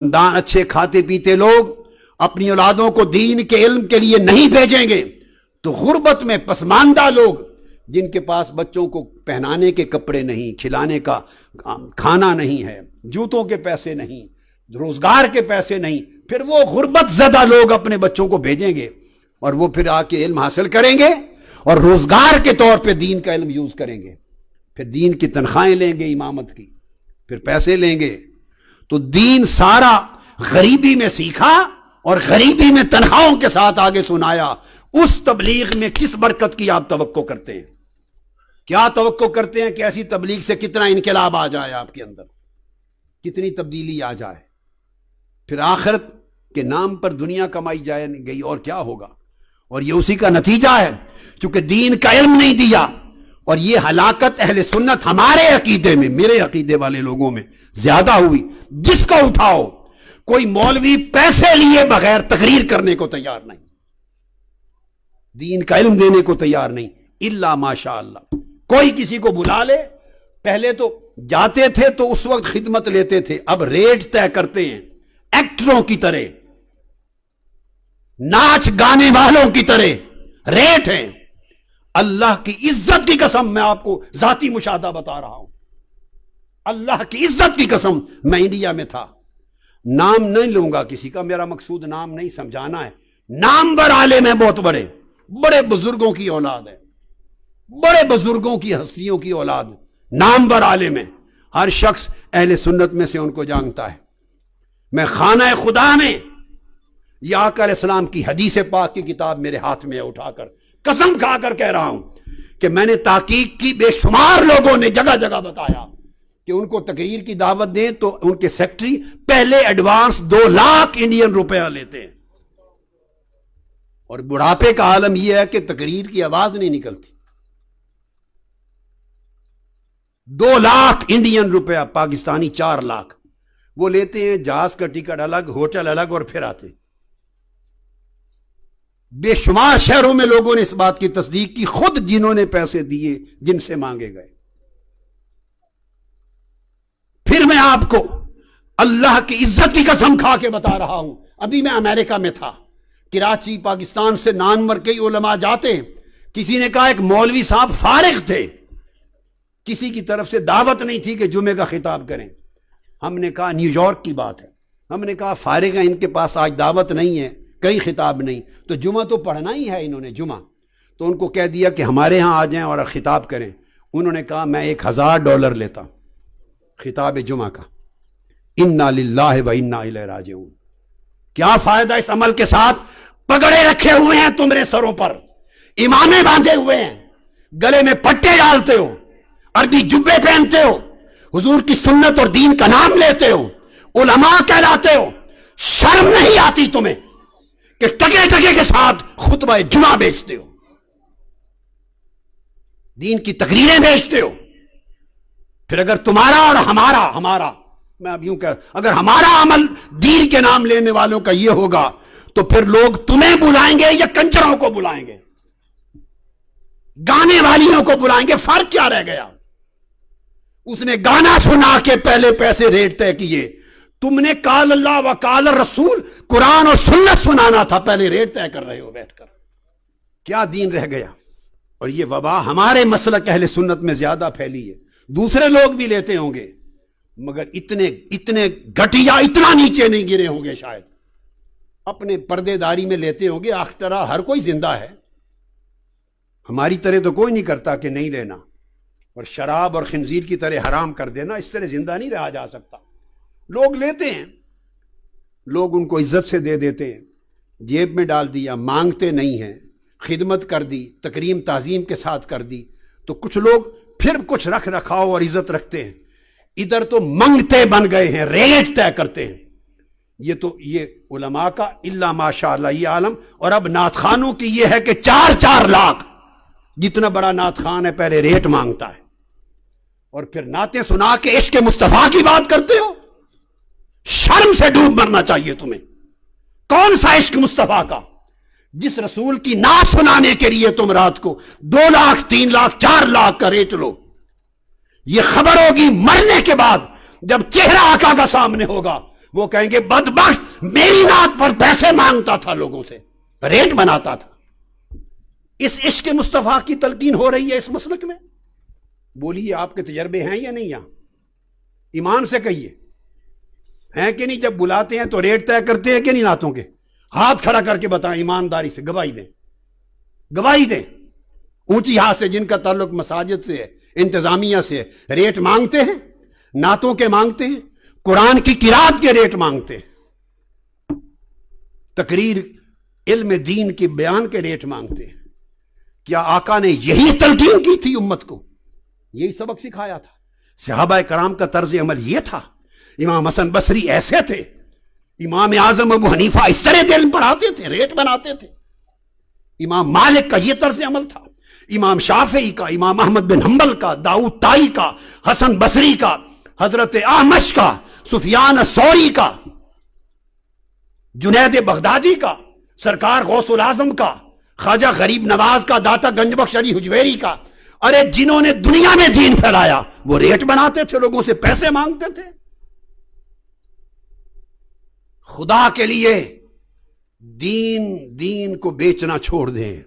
خاندان اچھے کھاتے پیتے لوگ اپنی اولادوں کو دین کے علم کے لیے نہیں بھیجیں گے تو غربت میں پسماندہ لوگ جن کے پاس بچوں کو پہنانے کے کپڑے نہیں، کھلانے کا کھانا نہیں ہے، جوتوں کے پیسے نہیں، روزگار کے پیسے نہیں، پھر وہ غربت زدہ لوگ اپنے بچوں کو بھیجیں گے اور وہ پھر آ کے علم حاصل کریں گے اور روزگار کے طور پہ دین کا علم یوز کریں گے، پھر دین کی تنخواہیں لیں گے، امامت کی پھر پیسے لیں گے۔ تو دین سارا غریبی میں سیکھا اور غریبی میں تنخواہوں کے ساتھ آگے سنایا۔ اس تبلیغ میں کس برکت کی آپ توقع کرتے ہیں؟ کیا توقع کرتے ہیں کہ ایسی تبلیغ سے کتنا انقلاب آ جائے آپ کے اندر، کتنی تبدیلی آ جائے، پھر آخرت کے نام پر دنیا کمائی جائے گئی اور کیا ہوگا؟ اور یہ اسی کا نتیجہ ہے، چونکہ دین کا علم نہیں دیا۔ اور یہ ہلاکت اہل سنت ہمارے عقیدے میں، میرے عقیدے والے لوگوں میں زیادہ ہوئی۔ جس کو اٹھاؤ کوئی مولوی پیسے لیے بغیر تقریر کرنے کو تیار نہیں، دین کا علم دینے کو تیار نہیں، الا ماشاء اللہ۔ کوئی کسی کو بلا لے، پہلے تو جاتے تھے تو اس وقت خدمت لیتے تھے، اب ریٹ طے کرتے ہیں ایکٹروں کی طرح، ناچ گانے والوں کی طرح ریٹ ہیں۔ اللہ کی عزت کی قسم میں آپ کو ذاتی مشاہدہ بتا رہا ہوں، اللہ کی عزت کی قسم، میں انڈیا میں تھا، نام نہیں لوں گا کسی کا، میرا مقصود نام نہیں سمجھانا ہے، نامور عالم ہیں، بہت بڑے بڑے بزرگوں کی اولاد ہے، بڑے بزرگوں کی ہستیوں کی اولاد، نامور عالم ہیں، ہر شخص اہل سنت میں سے ان کو جانتا ہے۔ میں خانہ خدا میں یہ آقا علیہ السلام کی حدیث پاک کی کتاب میرے ہاتھ میں اٹھا کر قسم کھا کر کہہ رہا ہوں کہ میں نے تحقیق کی، بے شمار لوگوں نے جگہ جگہ بتایا کہ ان کو تقریر کی دعوت دیں تو ان کے سیکٹری پہلے ایڈوانس 2 لاکھ انڈین روپیہ لیتے ہیں، اور بڑھاپے کا عالم یہ ہے کہ تقریر کی آواز نہیں نکلتی۔ 2 لاکھ انڈین روپیہ، پاکستانی 4 لاکھ وہ لیتے ہیں، جہاز کا ٹکٹ الگ، ہوٹل الگ، اور پھر آتے ہیں۔ بے شمار شہروں میں لوگوں نے اس بات کی تصدیق کی، خود جنہوں نے پیسے دیے، جن سے مانگے گئے۔ پھر میں آپ کو اللہ کی عزت کی قسم کھا کے بتا رہا ہوں، ابھی میں امریکہ میں تھا، کراچی پاکستان سے نامور کئی علماء جاتے ہیں، کسی نے کہا ایک مولوی صاحب فارغ تھے، کسی کی طرف سے دعوت نہیں تھی کہ جمعے کا خطاب کریں۔ ہم نے کہا نیو یارک کی بات ہے، ہم نے کہا فارغ ہیں، ان کے پاس آج دعوت نہیں ہے، کئی خطاب نہیں، تو جمعہ تو پڑھنا ہی ہے انہوں نے جمعہ، تو ان کو کہہ دیا کہ ہمارے ہاں آ جائیں اور خطاب کریں۔ انہوں نے کہا میں $1000 لیتا خطاب جمعہ کا۔ انا للہ و انا الیہ راجعون۔ کیا فائدہ اس عمل کے ساتھ؟ پگڑے رکھے ہوئے ہیں تمہارے سروں پر، امامے باندھے ہوئے ہیں، گلے میں پٹے ڈالتے ہو، عربی جبے پہنتے ہو، حضور کی سنت اور دین کا نام لیتے ہو، علماء کہلاتے ہو، شرم نہیں آتی تمہیں کہ ٹکے ٹکے کے ساتھ خطبہ جمعہ بیچتے ہو، دین کی تقریریں بیچتے ہو؟ پھر اگر تمہارا اور ہمارا میں اب یوں کہ اگر ہمارا عمل دین کے نام لینے والوں کا یہ ہوگا تو پھر لوگ تمہیں بلائیں گے یا کنجروں کو بلائیں گے، گانے والیوں کو بلائیں گے؟ فرق کیا رہ گیا؟ اس نے گانا سنا کے پہلے پیسے ریٹ طے کیے، تم نے قال اللہ و قال رسول قرآن اور سنت سنانا تھا، پہلے ریٹ طے کر رہے ہو بیٹھ کر۔ کیا دین رہ گیا؟ اور یہ وبا ہمارے مسلک اہل سنت میں زیادہ پھیلی ہے، دوسرے لوگ بھی لیتے ہوں گے مگر اتنے گھٹیا، اتنا نیچے نہیں گرے ہوں گے، شاید اپنے پردے داری میں لیتے ہوں گے۔ آخر ہر کوئی زندہ ہے، ہماری طرح تو کوئی نہیں کرتا کہ نہیں لینا، اور شراب اور خنزیر کی طرح حرام کر دینا، اس طرح زندہ نہیں رہا جا سکتا۔ لوگ لیتے ہیں، لوگ ان کو عزت سے دے دیتے ہیں، جیب میں ڈال دیا، مانگتے نہیں ہیں، خدمت کر دی، تکریم تعظیم کے ساتھ کر دی، تو کچھ لوگ پھر کچھ رکھ رکھاؤ اور عزت رکھتے ہیں، ادھر تو منگتے بن گئے ہیں، ریٹ طے کرتے ہیں۔ یہ علماء کا الا ماشاء اللہ یہ عالم، اور اب نعت خانوں کی یہ ہے کہ 4 لاکھ، جتنا بڑا نعت خان ہے پہلے ریٹ مانگتا ہے، اور پھر نعتیں سنا کے عشق مصطفیٰ کی بات کرتے ہو۔ شرم سے ڈوب مرنا چاہیے تمہیں۔ کون سا عشق مصطفیٰ کا؟ جس رسول کی نعت سنانے کے لیے تم رات کو 2 لاکھ 3 لاکھ 4 لاکھ کا ریٹ لو۔ یہ خبر ہوگی مرنے کے بعد، جب چہرہ آقا کا سامنے ہوگا وہ کہیں گے بدبخت میری نعت پر پیسے مانگتا تھا لوگوں سے، ریٹ بناتا تھا۔ اس عشق مصطفیٰ کی تلقین ہو رہی ہے اس مسلک میں؟ بولیے آپ کے تجربے ہیں یا نہیں؟ یہاں ایمان سے کہیے ہیں کہ نہیں؟ جب بلاتے ہیں تو ریٹ طے کرتے ہیں کہ نہیں نعتوں کے؟ ہاتھ کھڑا کر کے بتائیں ایمانداری سے، گواہی دیں، گواہی دیں۔ اونچی ہاتھ سے جن کا تعلق مساجد سے ہے، انتظامیہ سے ہے، ریٹ مانگتے ہیں، نعتوں کے مانگتے ہیں، قرآن کی قرات کے ریٹ مانگتے ہیں، تقریر علم دین کے بیان کے ریٹ مانگتے ہیں۔ کیا آقا نے یہی تلقین کی تھی امت کو؟ یہی سبق سکھایا تھا؟ صحابہ کرام کا طرز عمل یہ تھا؟ امام حسن بصری ایسے تھے؟ امام اعظم ابو حنیفہ اس طرح دل پڑھاتے تھے، ریٹ بناتے تھے؟ امام مالک کا یہ طرز عمل تھا؟ امام شافعی کا، امام احمد بن حنبل کا، داؤد طائی کا، حسن بصری کا، حضرت اعمش کا، سفیان الثوری کا، جنید بغدادی کا، سرکار غوث العظم کا، خواجہ غریب نواز کا، داتا گنج بخش علی حجویری کا، ارے جنہوں نے دنیا میں دین پھیلایا، وہ ریٹ بناتے تھے، لوگوں سے پیسے مانگتے تھے؟ خدا کے لیے دین کو بیچنا چھوڑ دیں۔